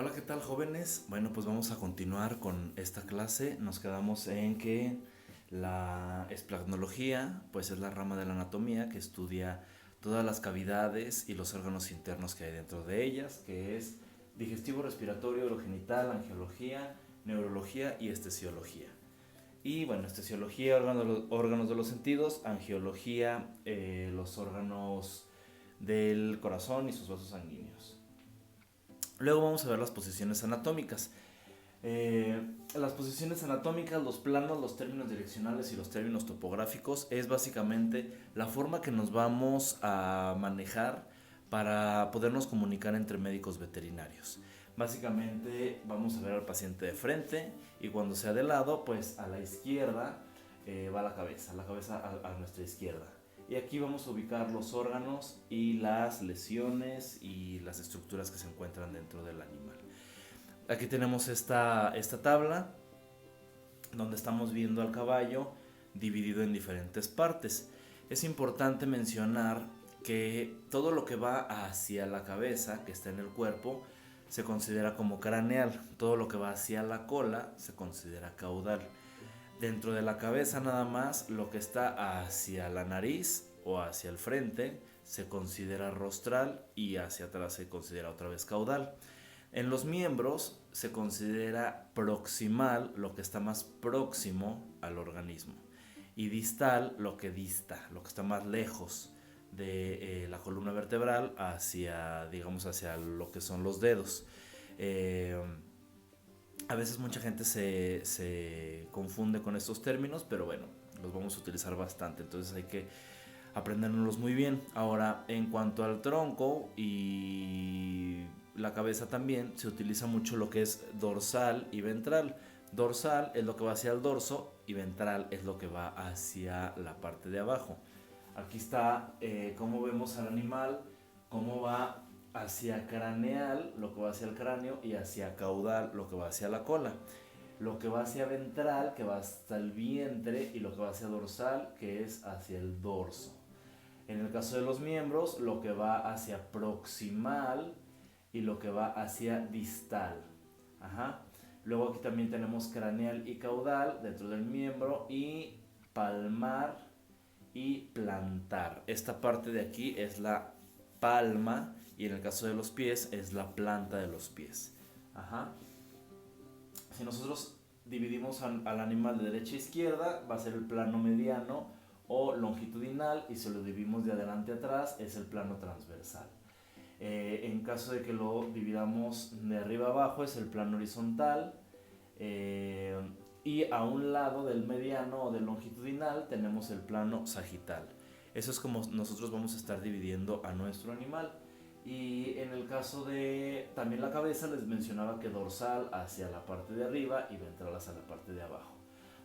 Hola, ¿qué tal, jóvenes? Bueno, pues vamos a continuar con esta clase. Nos quedamos en que la esplagnología, pues es la rama de la anatomía que estudia todas las cavidades y los órganos internos que hay dentro de ellas, que es digestivo, respiratorio, urogenital, angiología, neurología y estesiología. Y bueno, estesiología, órganos de los sentidos; angiología, los órganos del corazón y sus vasos sanguíneos. Luego vamos a ver las posiciones anatómicas. Las posiciones anatómicas, los planos, los términos direccionales y los términos topográficos es básicamente la forma que nos vamos a manejar para podernos comunicar entre médicos veterinarios. Básicamente vamos a ver al paciente de frente y cuando sea de lado, pues a la izquierda va la cabeza a nuestra izquierda. Y aquí vamos a ubicar los órganos y las lesiones y las estructuras que se encuentran dentro del animal. Aquí tenemos esta tabla donde estamos viendo al caballo dividido en diferentes partes. Es importante mencionar que todo lo que va hacia la cabeza, que está en el cuerpo, se considera como craneal. Todo lo que va hacia la cola se considera caudal. Dentro de la cabeza nada más, lo que está hacia la nariz o hacia el frente se considera rostral y hacia atrás se considera otra vez caudal. En los miembros se considera proximal lo que está más próximo al organismo y distal lo que dista, lo que está más lejos de la columna vertebral hacia, digamos, hacia lo que son los dedos. A veces mucha gente se confunde con estos términos, pero bueno, los vamos a utilizar bastante, entonces hay que aprendérnoslos muy bien. Ahora, en cuanto al tronco y la cabeza también, se utiliza mucho lo que es dorsal y ventral. Dorsal es lo que va hacia el dorso y ventral es lo que va hacia la parte de abajo. Aquí está cómo vemos al animal, cómo va hacia craneal, lo que va hacia el cráneo, y hacia caudal, lo que va hacia la cola. Lo que va hacia ventral, que va hasta el vientre, y lo que va hacia dorsal, que es hacia el dorso. En el caso de los miembros, lo que va hacia proximal y lo que va hacia distal. Ajá. Luego aquí también tenemos craneal y caudal dentro del miembro, y palmar y plantar. Esta parte de aquí es la palma y en el caso de los pies es la planta de los pies. Ajá. Si nosotros dividimos al animal de derecha a izquierda, va a ser el plano mediano o longitudinal, y si lo dividimos de adelante a atrás es el plano transversal. En caso de que lo dividamos de arriba a abajo es el plano horizontal, y a un lado del mediano o del longitudinal tenemos el plano sagital. Eso es como nosotros vamos a estar dividiendo a nuestro animal. Y en el caso de también la cabeza, les mencionaba que dorsal hacia la parte de arriba y ventral hacia la parte de abajo.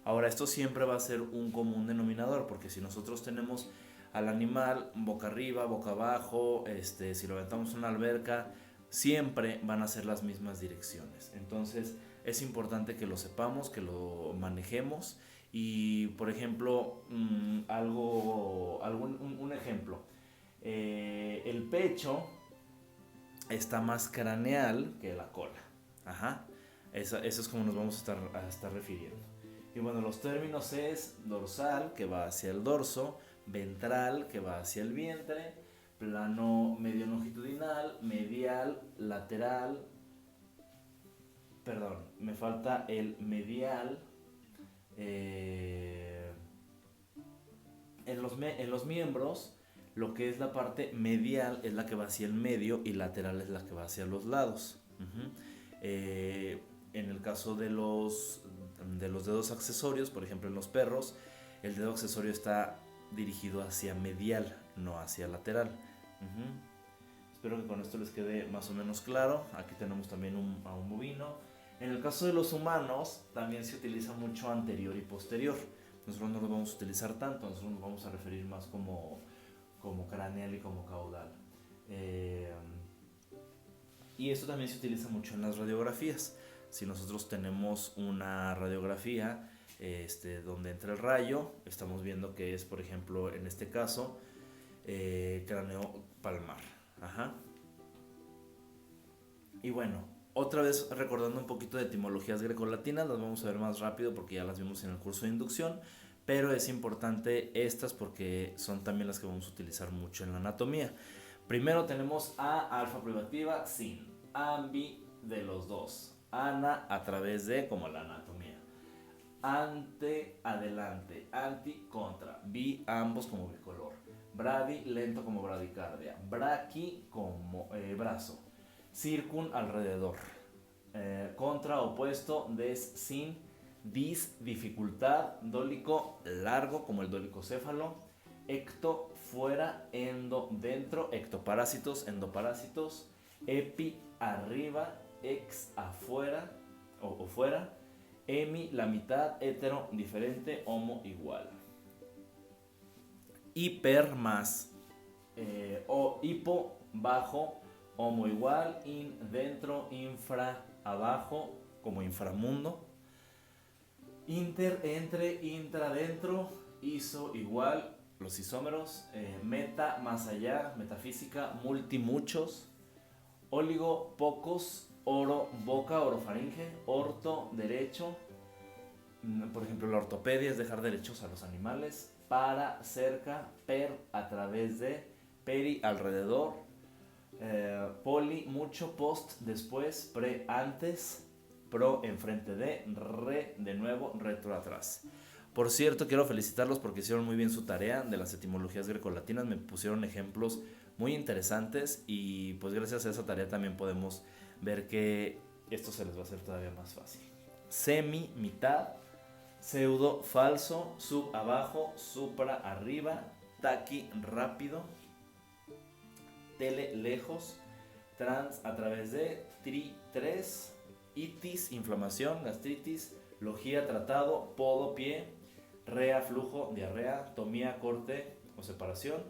Ahora, esto siempre va a ser un común denominador, porque si nosotros tenemos al animal boca arriba, boca abajo, si lo aventamos en una alberca, siempre van a ser las mismas direcciones. Entonces es importante que lo sepamos, que lo manejemos. Y por ejemplo, un ejemplo, el pecho está más craneal que la cola. Ajá. Eso es como nos vamos a estar refiriendo. Y bueno, los términos es dorsal, que va hacia el dorso; ventral, que va hacia el vientre; plano medio longitudinal; medial, lateral, perdón, me falta el medial. En los miembros, lo que es la parte medial es la que va hacia el medio y lateral es la que va hacia los lados. En el caso de los dedos accesorios, por ejemplo en los perros, el dedo accesorio está dirigido hacia medial, no hacia lateral. Espero que con esto les quede más o menos claro. Aquí tenemos también a un bovino. En el caso de los humanos, también se utiliza mucho anterior y posterior. Nosotros no lo vamos a utilizar tanto, nosotros nos vamos a referir más como craneal y como caudal. Y esto también se utiliza mucho en las radiografías. Si nosotros tenemos una radiografía donde entra el rayo, estamos viendo que es, por ejemplo, en este caso, cráneo palmar. Ajá. Y bueno, Otra vez recordando un poquito de etimologías grecolatinas, las vamos a ver más rápido porque ya las vimos en el curso de inducción, pero es importante estas porque son también las que vamos a utilizar mucho en la anatomía. Primero tenemos a alfa privativa, sin, ambi de los dos, ana a través de como la anatomía, ante, adelante, anti, contra, bi, ambos como bicolor, bradi, lento como bradicardia, braqui como brazo, circun, alrededor, contra, opuesto, des, sin, dis, dificultad, dólico, largo como el dolicocéfalo, ecto, fuera, endo, dentro, ectoparásitos, endoparásitos, epi, arriba, ex, afuera o fuera, hemi, la mitad, hetero, diferente, homo, igual. Hiper más, o hipo, bajo, homo igual, in, dentro, infra, abajo, como inframundo. Inter, entre, intra, dentro, iso, igual, los isómeros. Meta, más allá, metafísica, multi, muchos. Óligo, pocos. Oro, boca, orofaringe. Orto, derecho. Por ejemplo, la ortopedia es dejar derechos a los animales. Para, cerca. Per, a través de. Peri, alrededor. Poli, mucho. Post, después. Pre, antes. Pro, enfrente de. Re, de nuevo. Retro, atrás. Por cierto, quiero felicitarlos porque hicieron muy bien su tarea de las etimologías grecolatinas. Me pusieron ejemplos muy interesantes y pues gracias a esa tarea también podemos ver que esto se les va a hacer todavía más fácil. Semi, mitad. Pseudo, falso. Sub, abajo. Supra, arriba. Taqui, rápido. Tele, lejos. Trans, a través de. Tri, tres. Itis, inflamación, gastritis. Logía, tratado. Podo, pie. Rea, flujo, diarrea. Tomía, corte o separación.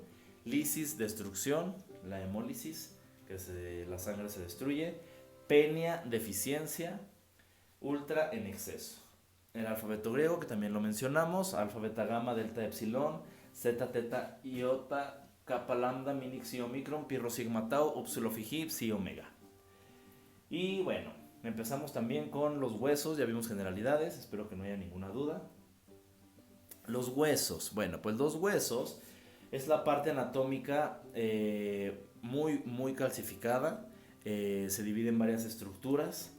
Lisis, destrucción, la hemólisis, que la sangre se destruye. Penia, deficiencia. Ultra, en exceso. El alfabeto griego, que también lo mencionamos, alfa, beta, gamma, delta, epsilon, zeta, teta, iota, kappa, lambda, minix, psi, omicron, pi, rho, sigma, tau, upsilon, phi, psi, omega. Y bueno, empezamos también con los huesos, ya vimos generalidades, espero que no haya ninguna duda. Los huesos, bueno, pues los huesos es la parte anatómica muy calcificada, se divide en varias estructuras.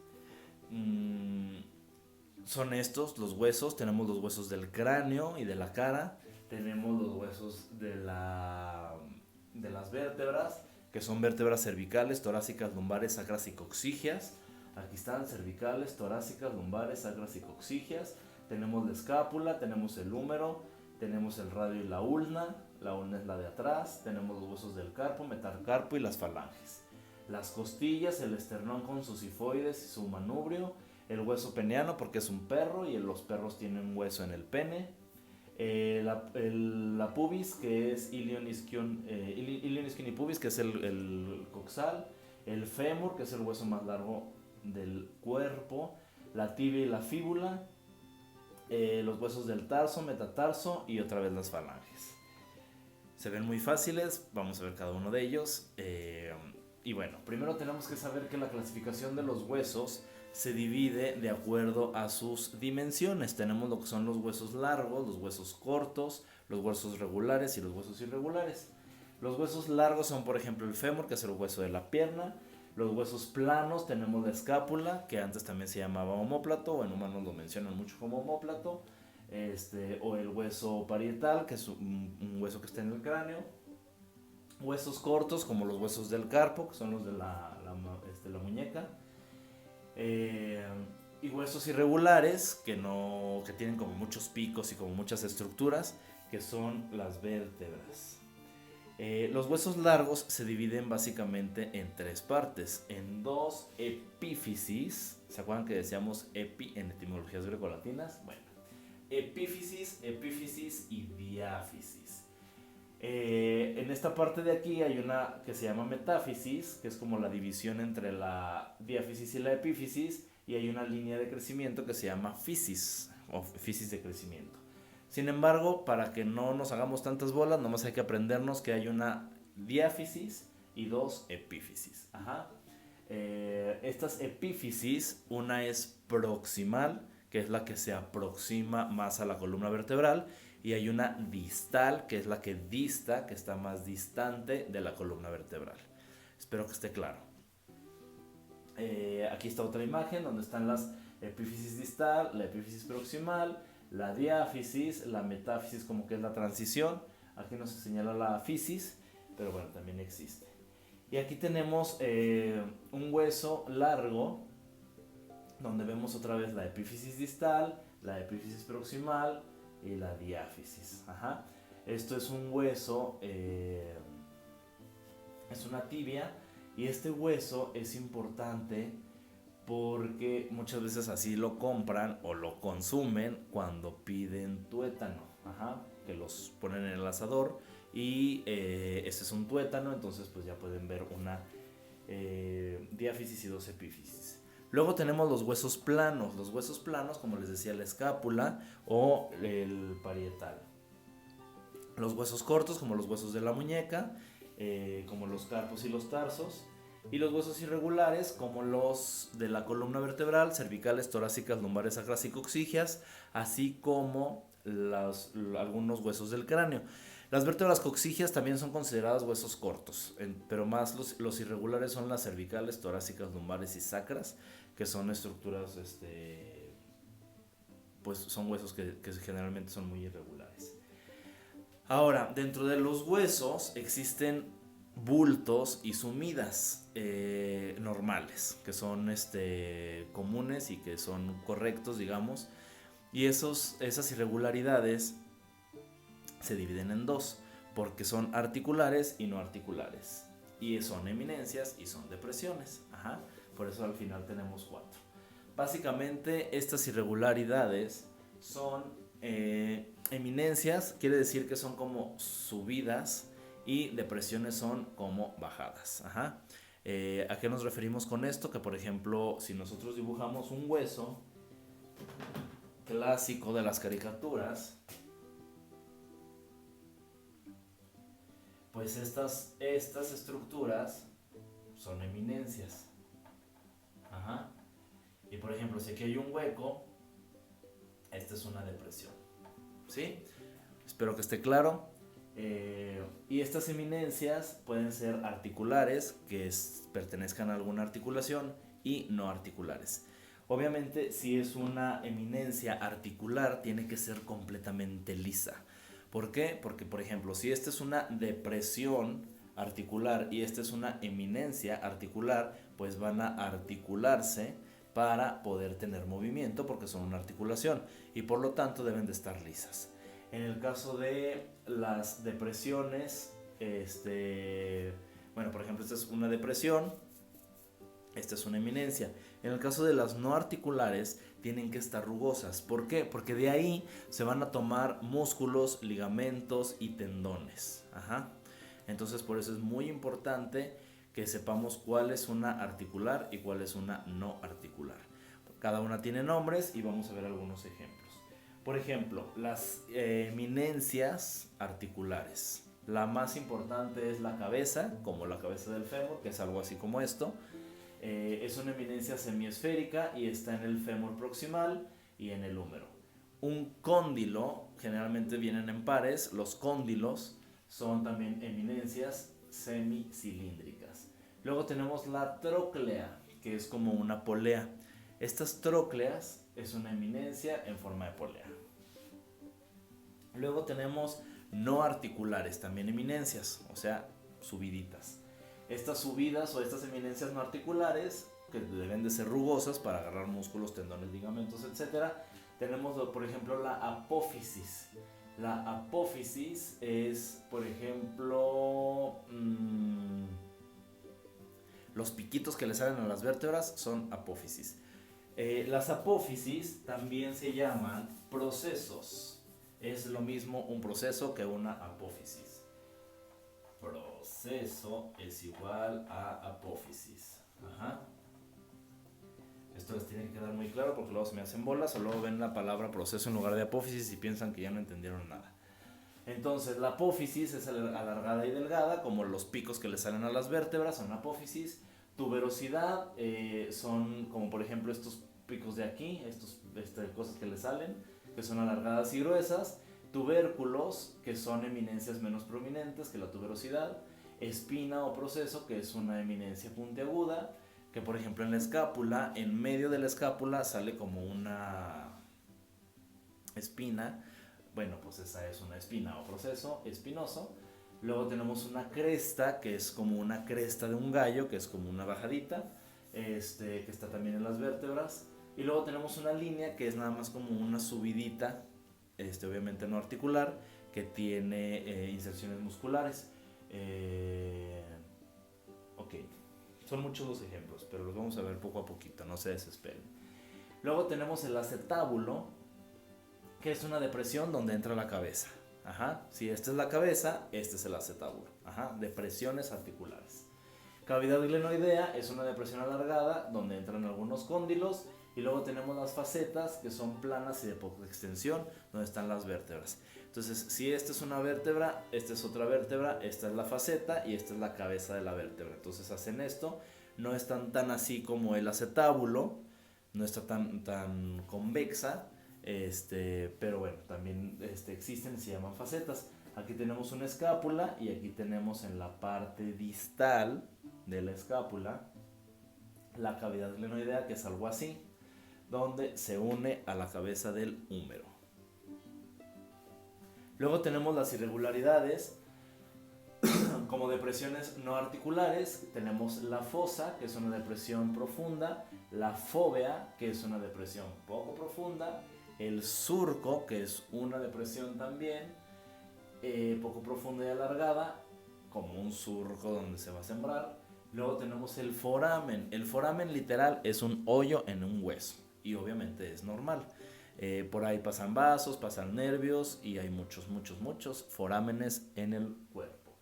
Son estos los huesos. Tenemos los huesos del cráneo y de la cara, tenemos los huesos de las vértebras, que son vértebras cervicales, torácicas, lumbares, sacras y coxígeas. Aquí están cervicales, torácicas, lumbares, sacras y coxígeas. Tenemos la escápula, tenemos el húmero, tenemos el radio y la ulna es la de atrás. Tenemos los huesos del carpo, metacarpo y las falanges. Las costillas, el esternón con sus sifoides y su manubrio. El hueso peneano porque es un perro y los perros tienen un hueso en el pene. La pubis, que es ilion ischion y pubis, que es el coxal. El fémur, que es el hueso más largo del cuerpo. La tibia y la fíbula. Los huesos del tarso, metatarso y otra vez las falanges. Se ven muy fáciles, vamos a ver cada uno de ellos. Y bueno, primero tenemos que saber que la clasificación de los huesos se divide de acuerdo a sus dimensiones. Tenemos lo que son los huesos largos, los huesos cortos, los huesos regulares y los huesos irregulares. Los huesos largos son, por ejemplo, el fémur, que es el hueso de la pierna. Los huesos planos tenemos la escápula, que antes también se llamaba omóplato, o en humanos lo mencionan mucho como omóplato, o el hueso parietal, que es un hueso que está en el cráneo. Huesos cortos, como los huesos del carpo, que son los de la muñeca. Y huesos irregulares, que tienen como muchos picos y como muchas estructuras, que son las vértebras. Los huesos largos se dividen básicamente en tres partes, en dos epífisis. ¿Se acuerdan que decíamos epi en etimologías grecolatinas? Bueno, epífisis, epífisis y diáfisis. En esta parte de aquí hay una que se llama metáfisis, que es como la división entre la diáfisis y la epífisis, y hay una línea de crecimiento que se llama fisis, o fisis de crecimiento. Sin embargo, para que no nos hagamos tantas bolas, nomás hay que aprendernos que hay una diáfisis y dos epífisis. Ajá. Estas epífisis, una es proximal, que es la que se aproxima más a la columna vertebral, y hay una distal, que es la que dista, que está más distante de la columna vertebral. Espero que esté claro. Aquí está otra imagen donde están las epífisis distal, la epífisis proximal, la diáfisis, la metáfisis, como que es la transición. Aquí no se señala la fisis, pero bueno, también existe. Y aquí tenemos un hueso largo, donde vemos otra vez la epífisis distal, la epífisis proximal y la diáfisis. Ajá. Esto es un hueso, es una tibia, y este hueso es importante porque muchas veces así lo compran o lo consumen cuando piden tuétano. Ajá, que los ponen en el asador y este es un tuétano, entonces pues ya pueden ver una diáfisis y dos epífisis. Luego tenemos los huesos planos. Los huesos planos, como les decía, la escápula o el parietal. Los huesos cortos, como los huesos de la muñeca, como los carpos y los tarsos. Y los huesos irregulares, como los de la columna vertebral, cervicales, torácicas, lumbares, sacras y coxígeas, así como algunos huesos del cráneo. Las vértebras coxígeas también son consideradas huesos cortos, pero más los irregulares son las cervicales, torácicas, lumbares y sacras, que son estructuras, pues son huesos que generalmente son muy irregulares. Ahora, dentro de los huesos existen bultos y sumidas normales, que son comunes y que son correctos, digamos. Y esas irregularidades se dividen en dos, porque son articulares y no articulares. Y son eminencias y son depresiones. Ajá. Por eso al final tenemos 4. Básicamente estas irregularidades son eminencias, quiere decir que son como subidas, y depresiones son como bajadas. Ajá. ¿A qué nos referimos con esto? Que por ejemplo, si nosotros dibujamos un hueso clásico de las caricaturas, pues estas estructuras son eminencias. Ajá. Y por ejemplo, si aquí hay un hueco, esta es una depresión. ¿Sí? Espero que esté claro. Y estas eminencias pueden ser articulares, que pertenezcan a alguna articulación, y no articulares. Obviamente, si es una eminencia articular, tiene que ser completamente lisa. ¿Por qué? Porque, por ejemplo, si esta es una depresión articular y esta es una eminencia articular, pues van a articularse para poder tener movimiento, porque son una articulación y por lo tanto deben de estar lisas. En el caso de las depresiones, bueno, por ejemplo, esta es una depresión, esta es una eminencia. En el caso de las no articulares, tienen que estar rugosas. ¿Por qué? Porque de ahí se van a tomar músculos, ligamentos y tendones. Ajá. Entonces, por eso es muy importante que sepamos cuál es una articular y cuál es una no articular. Cada una tiene nombres y vamos a ver algunos ejemplos. Por ejemplo, las eminencias articulares. La más importante es la cabeza, como la cabeza del fémur, que es algo así como esto. Es una eminencia semiesférica y está en el fémur proximal y en el húmero. Un cóndilo, generalmente vienen en pares, los cóndilos son también eminencias semicilíndricas. Luego tenemos la tróclea, que es como una polea. Estas trócleas es una eminencia en forma de polea. Luego tenemos no articulares, también eminencias, o sea, subiditas. Estas subidas o estas eminencias no articulares, que deben de ser rugosas para agarrar músculos, tendones, ligamentos, etc. Tenemos, por ejemplo, la apófisis. La apófisis es, por ejemplo, los piquitos que le salen a las vértebras son apófisis. Las apófisis también se llaman procesos. Es lo mismo un proceso que una apófisis. Proceso es igual a apófisis. Ajá. Esto les tiene que quedar muy claro porque luego se me hacen bolas o luego ven la palabra proceso en lugar de apófisis y piensan que ya no entendieron nada. Entonces la apófisis es alargada y delgada, como los picos que le salen a las vértebras son apófisis. Tuberosidad son como por ejemplo estos picos de aquí, cosas que le salen, que son alargadas y gruesas. Tubérculos, que son eminencias menos prominentes que la tuberosidad. Espina o proceso, que es una eminencia puntiaguda, que por ejemplo en la escápula, en medio de la escápula sale como una espina. Bueno, pues esa es una espina o proceso espinoso. Luego tenemos una cresta, que es como una cresta de un gallo, que es como una bajadita, que está también en las vértebras. Y luego tenemos una línea, que es nada más como una subidita, obviamente no articular, que tiene inserciones musculares. Ok, son muchos los ejemplos, pero los vamos a ver poco a poquito, no se desesperen. Luego tenemos el acetábulo, que es una depresión donde entra la cabeza. Ajá. Si esta es la cabeza, este es el acetábulo. Ajá. Depresiones articulares. Cavidad glenoidea es una depresión alargada donde entran algunos cóndilos. Y luego tenemos las facetas, que son planas y de poca extensión, donde están las vértebras. Entonces, si esta es una vértebra, esta es otra vértebra, esta es la faceta y esta es la cabeza de la vértebra. Entonces hacen esto. No están tan así como el acetábulo, no está tan convexa. Pero bueno, también existen y se llaman facetas. Aquí tenemos una escápula y aquí tenemos en la parte distal de la escápula la cavidad glenoidea, que es algo así, donde se une a la cabeza del húmero. Luego tenemos las irregularidades como depresiones no articulares. Tenemos la fosa, que es una depresión profunda, la fóvea, que es una depresión poco profunda, el surco, que es una depresión también poco profunda y alargada, como un surco donde se va a sembrar. Luego tenemos el foramen. El foramen literal es un hoyo en un hueso y obviamente es normal. Por ahí pasan vasos, pasan nervios y hay muchos forámenes en el cuerpo.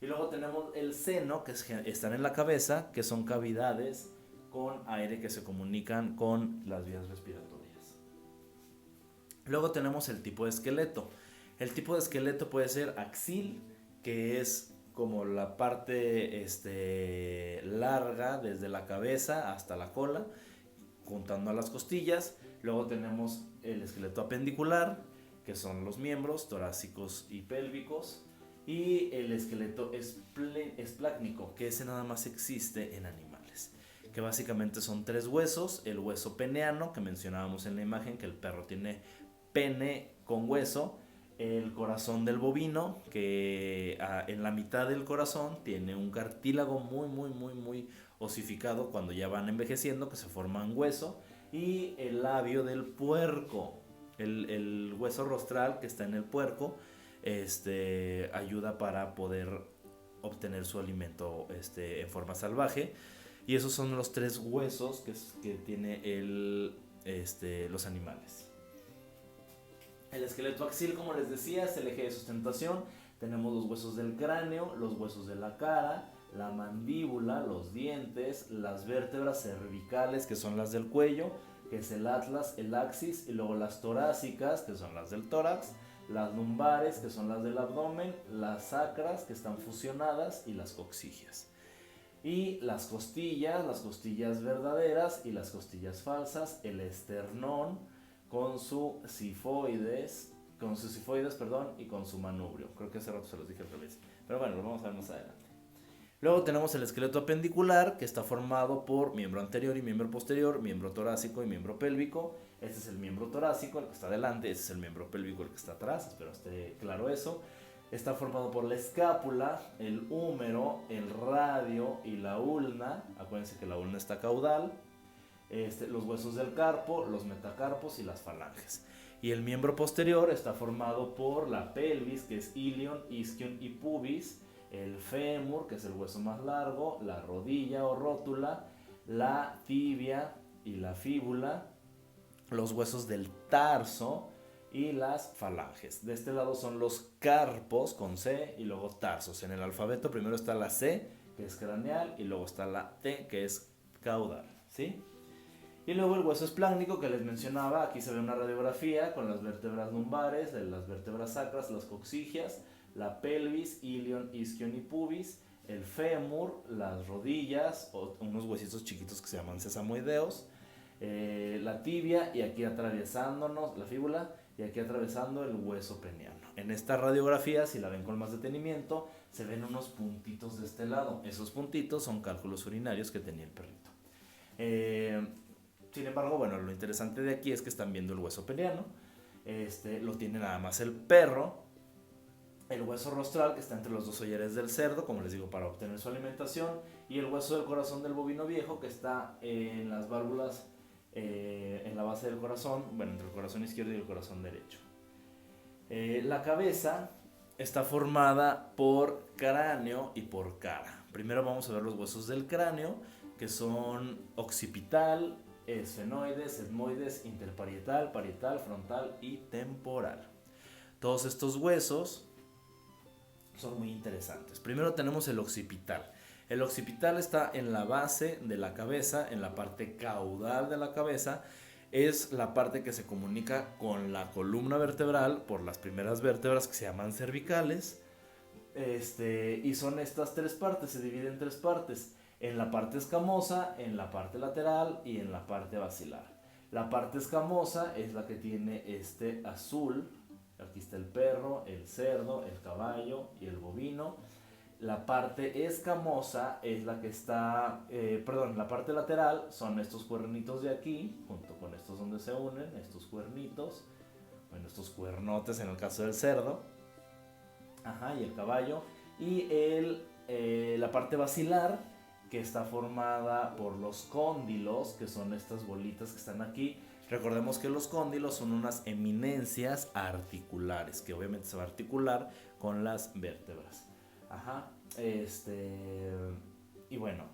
Y luego tenemos el seno, que están en la cabeza, que son cavidades con aire que se comunican con las vías respiratorias. Luego tenemos el tipo de esqueleto. El tipo de esqueleto puede ser axil, que es como la parte larga desde la cabeza hasta la cola, juntando a las costillas. Luego tenemos el esqueleto apendicular, que son los miembros torácicos y pélvicos. Y el esqueleto esplácnico, que ese nada más existe en animales, que básicamente son 3 huesos. El hueso peneano, que mencionábamos en la imagen, que el perro tiene pene con hueso. El corazón del bovino, que en la mitad del corazón tiene un cartílago muy osificado cuando ya van envejeciendo, que se forma en hueso. Y el labio del puerco, el hueso rostral que está en el puerco, ayuda para poder obtener su alimento en forma salvaje. Y esos son los 3 huesos que tiene los animales. El esqueleto axil, como les decía, es el eje de sustentación. Tenemos los huesos del cráneo, los huesos de la cara, la mandíbula, los dientes, las vértebras cervicales, que son las del cuello, que es el atlas, el axis, y luego las torácicas, que son las del tórax, las lumbares, que son las del abdomen, las sacras, que están fusionadas, y las coxigias. Y las costillas verdaderas y las costillas falsas, el esternón, con sus sifoides, y con su manubrio. Creo que hace rato se los dije al revés, pero bueno, lo vamos a ver más adelante. Luego tenemos el esqueleto apendicular, que está formado por miembro anterior y miembro posterior, miembro torácico y miembro pélvico. Este es el miembro torácico, el que está delante. Este es el miembro pélvico, el que está atrás. Espero esté claro eso. Está formado por la escápula, el húmero, el radio y la ulna. Acuérdense que la ulna está caudal. Los huesos del carpo, los metacarpos y las falanges. Y el miembro posterior está formado por la pelvis, que es ilion, isquion y pubis, el fémur, que es el hueso más largo, la rodilla o rótula, la tibia y la fíbula, los huesos del tarso y las falanges. De este lado son los carpos con C y luego tarsos. En el alfabeto primero está la C, que es craneal, y luego está la T, que es caudal, ¿sí? Y luego el hueso espláncnico que les mencionaba. Aquí se ve una radiografía con las vértebras lumbares, las vértebras sacras, las coxigias, la pelvis, ilion, isquion y pubis, el fémur, las rodillas, o unos huesitos chiquitos que se llaman sesamoideos, la tibia y aquí atravesándonos la fíbula y aquí atravesando el hueso peniano. En esta radiografía, si la ven con más detenimiento, se ven unos puntitos de este lado. Esos puntitos son cálculos urinarios que tenía el perrito. Sin embargo, bueno, lo interesante de aquí es que están viendo el hueso peniano. Lo tiene nada más el perro. El hueso rostral, que está entre los dos ollares del cerdo, como les digo, para obtener su alimentación, y el hueso del corazón del bovino viejo, que está en las válvulas, en la base del corazón, bueno, entre el corazón izquierdo y el corazón derecho. La cabeza está formada por cráneo y por cara. Primero vamos a ver los huesos del cráneo, que son occipital, esfenoides, etmoides, interparietal, parietal, frontal y temporal. Todos estos huesos son muy interesantes. Primero tenemos el occipital. El occipital está en la base de la cabeza, en la parte caudal de la cabeza. Es la parte que se comunica con la columna vertebral por las primeras vértebras que se llaman cervicales. Y son estas tres partes, se dividen en tres partes. En la parte escamosa, en la parte lateral y en la parte basilar. La parte escamosa es la que tiene este azul. Aquí está el perro, el cerdo, el caballo y el bovino. La parte escamosa es la que está, la parte lateral son estos cuernitos de aquí, junto con estos donde se unen, estos cuernitos, bueno, estos cuernotes en el caso del cerdo, y el caballo. Y la parte basilar, que está formada por los cóndilos, que son estas bolitas que están aquí. Recordemos que los cóndilos son unas eminencias articulares, que obviamente se va a articular con las vértebras. Y bueno,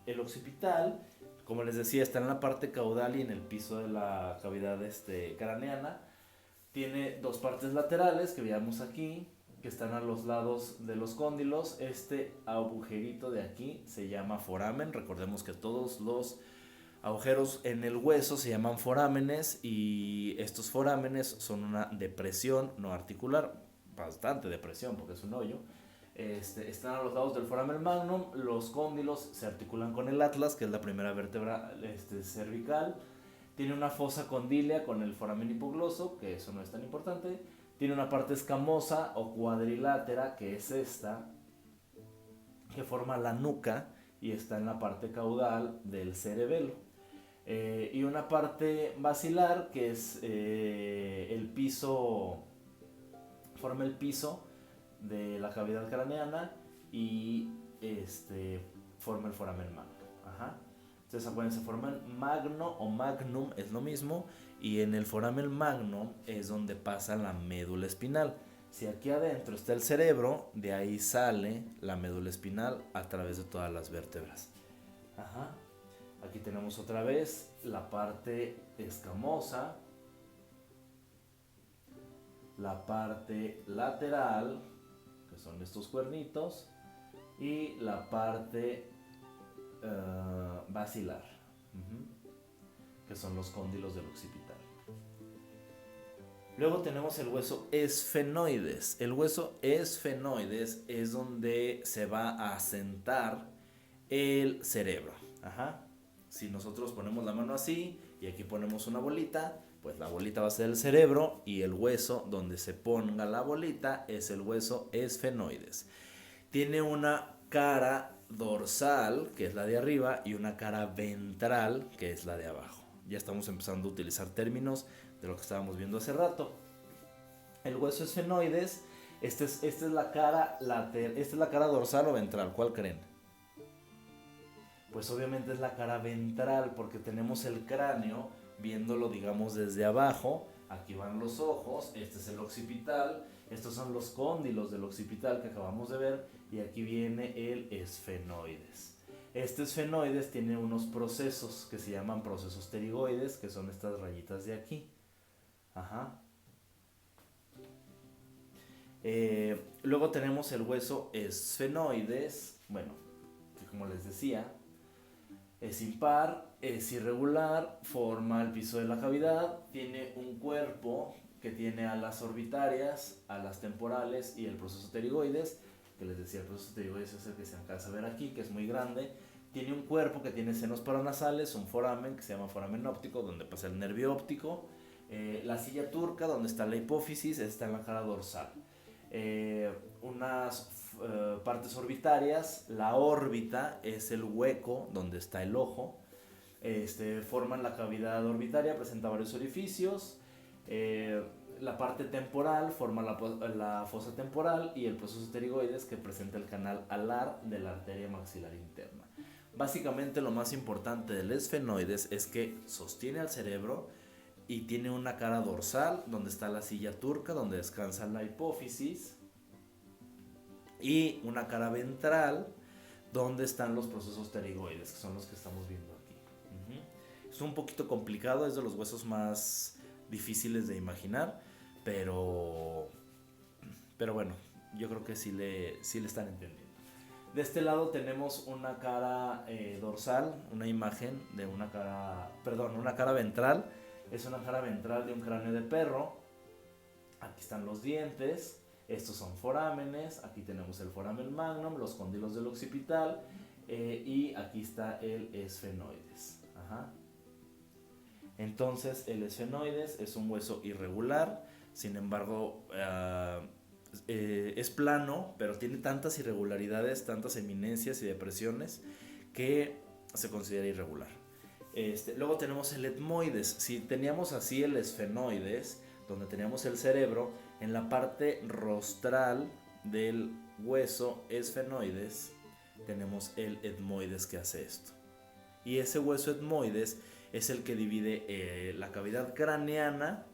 el occipital, como les decía, está en la parte caudal y en el piso de la cavidad craneana. Tiene dos partes laterales que veamos aquí, que están a los lados de los cóndilos. Este agujerito de aquí se llama foramen. Recordemos que todos los agujeros en el hueso se llaman forámenes, y estos forámenes son una depresión no articular, bastante depresión porque es un hoyo. Están a los lados del foramen magnum. Los cóndilos se articulan con el atlas, que es la primera vértebra cervical. Tiene una fosa condílea con el foramen hipogloso, que eso no es tan importante. Tiene una parte escamosa o cuadrilátera, que es esta, que forma la nuca y está en la parte caudal del cerebelo. Y una parte basilar, que es el piso, forma el piso de la cavidad craneana y forma el foramen magno. Entonces acuérdense, foramen magno o magnum es lo mismo, y en el foramen magno es donde pasa la médula espinal. Si aquí adentro está el cerebro, de ahí sale la médula espinal a través de todas las vértebras. Aquí tenemos otra vez la parte escamosa, la parte lateral, que son estos cuernitos, y la parte basilar, que son los cóndilos del occipital. Luego tenemos el hueso esfenoides. El hueso esfenoides es donde se va a asentar el cerebro. Si nosotros ponemos la mano así y aquí ponemos una bolita, pues la bolita va a ser el cerebro, y el hueso donde se ponga la bolita es el hueso esfenoides. Tiene una cara dorsal, que es la de arriba, y una cara ventral, que es la de abajo. Ya estamos empezando a utilizar términos de lo que estábamos viendo hace rato. El hueso esfenoides, esta es la cara dorsal o ventral. ¿Cuál creen? Pues obviamente es la cara ventral, porque tenemos el cráneo viéndolo, digamos, desde abajo. Aquí van los ojos, este es el occipital, estos son los cóndilos del occipital que acabamos de ver, y aquí viene el esfenoides. Este esfenoides tiene unos procesos que se llaman procesos pterigoides, que son estas rayitas de aquí. Luego tenemos el hueso esfenoides, bueno, que como les decía, es impar, es irregular, forma el piso de la cavidad, tiene un cuerpo que tiene alas orbitarias, alas temporales y el proceso pterigoides. que les decía, el proceso pterigoides es el que se alcanza a ver aquí, que es muy grande. Tiene un cuerpo que tiene senos paranasales, un foramen que se llama foramen óptico, donde pasa el nervio óptico. La silla turca, donde está la hipófisis, está en la cara dorsal. Unas partes orbitarias, la órbita es el hueco donde está el ojo. Forman la cavidad orbitaria, presenta varios orificios. La parte temporal forma la fosa temporal y el proceso pterigoides que presenta el canal alar de la arteria maxilar interna. Básicamente lo más importante del esfenoides es que sostiene al cerebro y tiene una cara dorsal donde está la silla turca, donde descansa la hipófisis, y una cara ventral donde están los procesos pterigoides, que son los que estamos viendo aquí. Es un poquito complicado, es de los huesos más difíciles de imaginar, pero bueno, yo creo que sí le están entendiendo. De este lado tenemos una cara dorsal, una imagen de una cara ventral. Es una cara ventral de un cráneo de perro. Aquí están los dientes. Estos son forámenes. Aquí tenemos el foramen magnum, los cóndilos del occipital. Y aquí está el esfenoides. Ajá. Entonces, el esfenoides es un hueso irregular. Sin embargo, es plano, pero tiene tantas irregularidades, tantas eminencias y depresiones que se considera irregular. Luego tenemos el etmoides. Si teníamos así el esfenoides, donde teníamos el cerebro, en la parte rostral del hueso esfenoides tenemos el etmoides que hace esto. Y ese hueso etmoides es el que divide la cavidad craneana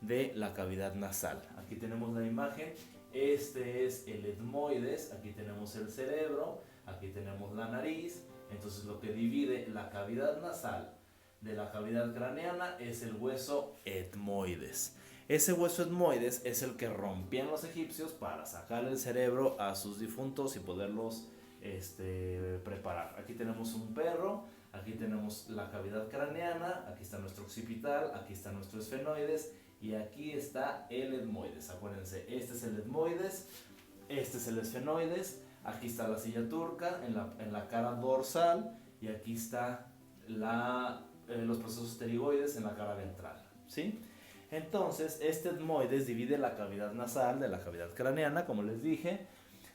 de la cavidad nasal. Aquí tenemos la imagen. Este es el etmoides. Aquí tenemos el cerebro. Aquí tenemos la nariz. Entonces lo que divide la cavidad nasal de la cavidad craneana es el hueso etmoides. Ese hueso etmoides es el que rompían los egipcios para sacar el cerebro a sus difuntos y poderlos preparar. Aquí tenemos un perro, aquí tenemos la cavidad craneana, aquí está nuestro occipital, aquí está nuestro esfenoides y aquí está el etmoides. Acuérdense, este es el etmoides, este es el esfenoides. Aquí está la silla turca en la cara dorsal y aquí está los procesos pterigoides en la cara ventral, ¿sí? Entonces, este etmoides divide la cavidad nasal de la cavidad craneana, como les dije,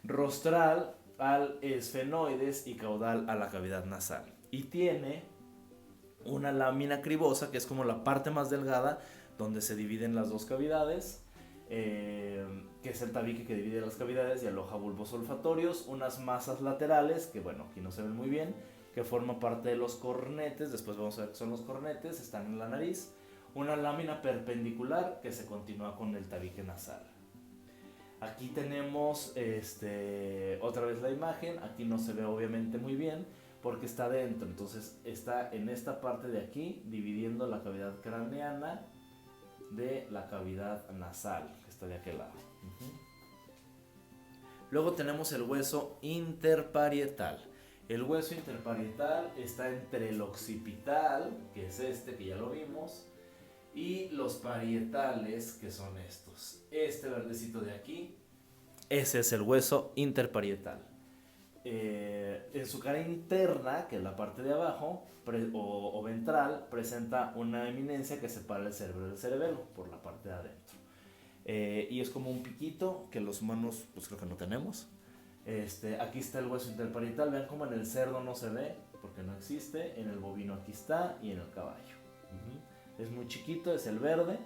rostral al esfenoides y caudal a la cavidad nasal. Y tiene una lámina cribosa, que es como la parte más delgada donde se dividen las dos cavidades, que es el tabique que divide las cavidades y aloja bulbos olfatorios, unas masas laterales, que bueno, aquí no se ven muy bien, que forman parte de los cornetes. Después vamos a ver qué son los cornetes, están en la nariz, una lámina perpendicular que se continúa con el tabique nasal. Aquí tenemos otra vez la imagen. Aquí no se ve obviamente muy bien porque está dentro, entonces está en esta parte de aquí dividiendo la cavidad craneana de la cavidad nasal, que está de aquel lado. Luego tenemos el hueso interparietal. El hueso interparietal está entre el occipital, que es este que ya lo vimos, y los parietales, que son estos. Este verdecito de aquí, ese es el hueso interparietal. En su cara interna, que es la parte de abajo o ventral, presenta una eminencia que separa el cerebro del cerebelo por la parte de adentro. Y es como un piquito que los humanos pues creo que no tenemos. Aquí está el hueso interparietal. Vean cómo en el cerdo no se ve porque no existe, en el bovino aquí está y en el caballo. Es muy chiquito, es el verde,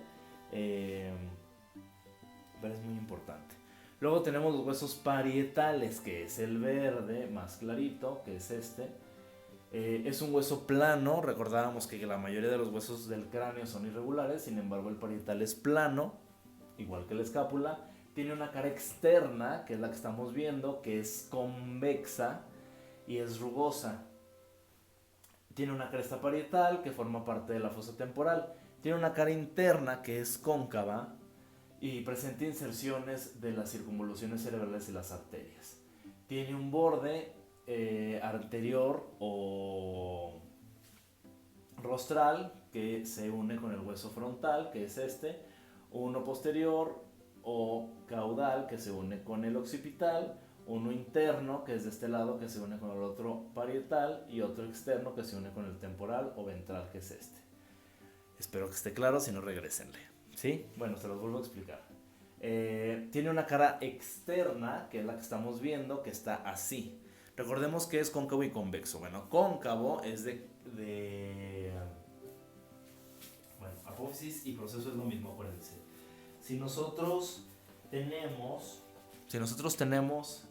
pero es muy importante. Luego tenemos los huesos parietales, que es el verde más clarito, que es este. Es un hueso plano. Recordábamos que la mayoría de los huesos del cráneo son irregulares, sin embargo el parietal es plano, igual que la escápula. Tiene una cara externa, que es la que estamos viendo, que es convexa y es rugosa. Tiene una cresta parietal que forma parte de la fosa temporal. Tiene una cara interna que es cóncava y presenta inserciones de las circunvoluciones cerebrales y las arterias. Tiene un borde anterior o rostral que se une con el hueso frontal, que es este. Uno posterior o caudal que se une con el occipital. uno interno que es de este lado que se une con el otro parietal y otro externo que se une con el temporal o ventral que es este. Espero que esté claro, si no regrésenle. ¿Sí? Bueno, se los vuelvo a explicar. Tiene una cara externa, que es la que estamos viendo, que está así. Recordemos que es cóncavo y convexo. Bueno, cóncavo es bueno, apófisis y proceso es lo mismo, acuérdense. Si nosotros tenemos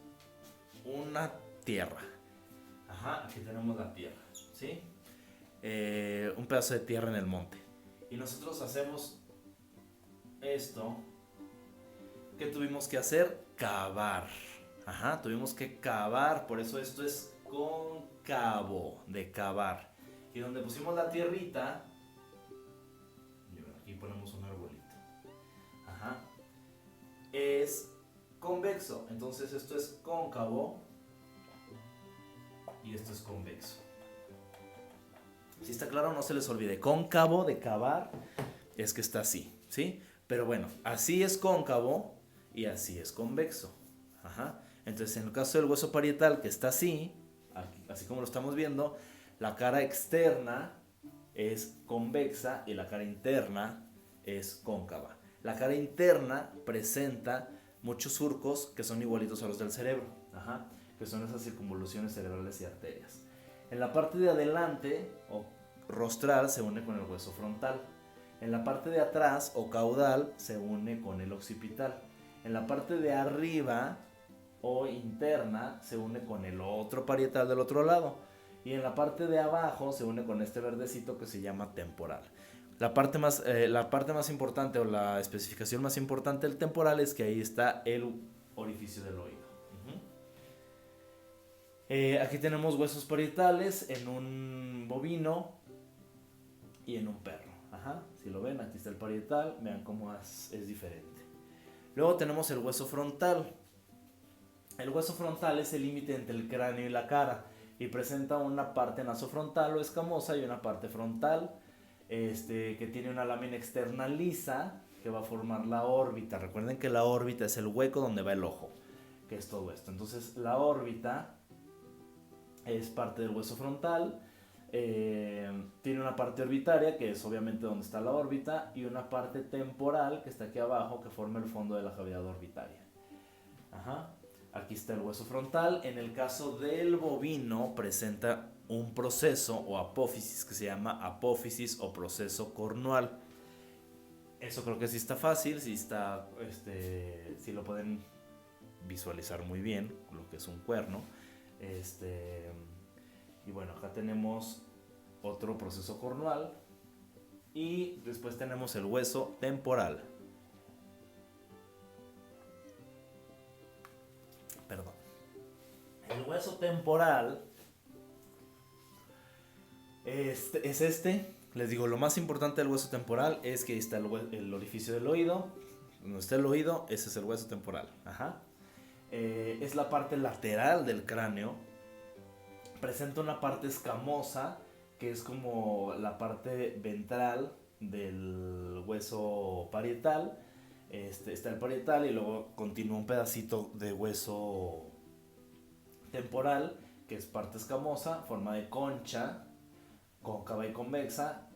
una tierra, aquí tenemos la tierra, ¿sí? Un pedazo de tierra en el monte. Y nosotros hacemos esto. ¿Qué tuvimos que hacer? Cavar. Tuvimos que cavar, por eso esto es cóncavo, de cavar. Y donde pusimos la tierrita, aquí ponemos un arbolito. Es convexo, entonces esto es cóncavo y esto es convexo. Si está claro, no se les olvide. Cóncavo de cavar es que está así, ¿sí? Pero bueno, así es cóncavo y así es convexo. Entonces, en el caso del hueso parietal que está así, así como lo estamos viendo, la cara externa es convexa y la cara interna es cóncava. La cara interna presenta muchos surcos que son igualitos a los del cerebro, que son esas circunvoluciones cerebrales y arterias. En la parte de adelante o rostral se une con el hueso frontal. En la parte de atrás o caudal se une con el occipital. En la parte de arriba o interna se une con el otro parietal del otro lado. Y en la parte de abajo se une con este verdecito que se llama temporal. La parte más importante o la especificación más importante del temporal es que ahí está el orificio del oído. Aquí tenemos huesos parietales en un bovino y en un perro. Si lo ven, aquí está el parietal, vean cómo es diferente. Luego tenemos el hueso frontal. El hueso frontal es el límite entre el cráneo y la cara y presenta una parte nasofrontal o escamosa y una parte frontal que tiene una lámina externa lisa que va a formar la órbita. Recuerden que la órbita es el hueco donde va el ojo, que es todo esto. Entonces la órbita es parte del hueso frontal, tiene una parte orbitaria que es obviamente donde está la órbita y una parte temporal que está aquí abajo que forma el fondo de la cavidad orbitaria. Aquí está el hueso frontal. En el caso del bovino presenta un proceso o apófisis que se llama apófisis o proceso cornual. Eso creo que sí está fácil, sí lo pueden visualizar muy bien lo que es un cuerno. Y bueno, acá tenemos otro proceso cornual y después tenemos el hueso temporal. Perdón. El hueso temporal es les digo, lo más importante del hueso temporal es que ahí está el orificio del oído. Donde está el oído, ese es el hueso temporal. Es la parte lateral del cráneo. Presenta una parte escamosa que es como la parte ventral del hueso parietal. Está el parietal y luego continúa un pedacito de hueso temporal que es parte escamosa, forma de concha, cóncava y convexa,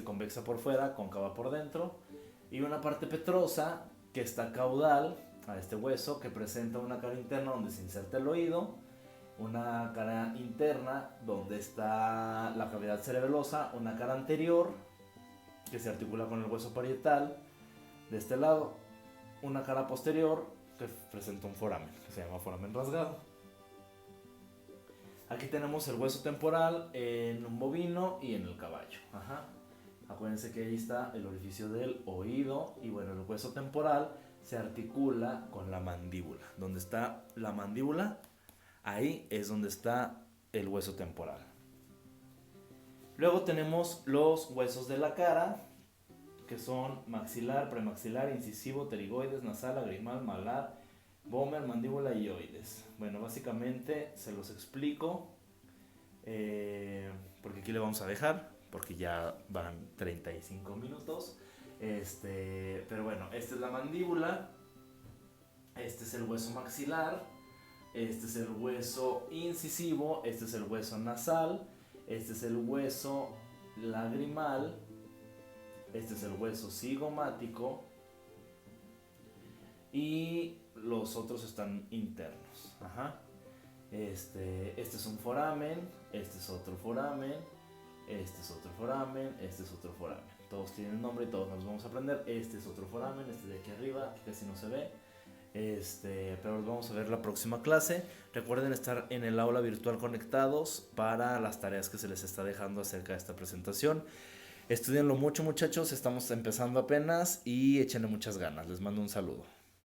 convexa por fuera, cóncava por dentro, y una parte petrosa que está caudal a este hueso, que presenta una cara interna donde se inserta el oído, una cara interna donde está la cavidad cerebelosa, una cara anterior que se articula con el hueso parietal de este lado, una cara posterior que presenta un foramen que se llama foramen rasgado. Aquí tenemos el hueso temporal en un bovino y en el caballo. Acuérdense que ahí está el orificio del oído y bueno, el hueso temporal se articula con la mandíbula. Donde está la mandíbula, ahí es donde está el hueso temporal. Luego tenemos los huesos de la cara, que son maxilar, premaxilar, incisivo, pterigoides, nasal, lagrimal, malar, vomer, mandíbula y oides. Bueno, básicamente se los explico porque aquí le vamos a dejar, porque ya van 35 minutos. Pero bueno, esta es la mandíbula, este es el hueso maxilar, este es el hueso incisivo, este es el hueso nasal, este es el hueso lagrimal, este es el hueso cigomático y los otros están internos. Ajá. Este es un foramen, este es otro foramen, este es otro foramen, este es otro foramen. Todos tienen nombre y todos nos vamos a aprender. Este es otro foramen, este de aquí arriba, que casi no se ve. Pero los vamos a ver la próxima clase. Recuerden estar en el aula virtual conectados para las tareas que se les está dejando acerca de esta presentación. Estudienlo mucho, muchachos, estamos empezando apenas y échenle muchas ganas. Les mando un saludo.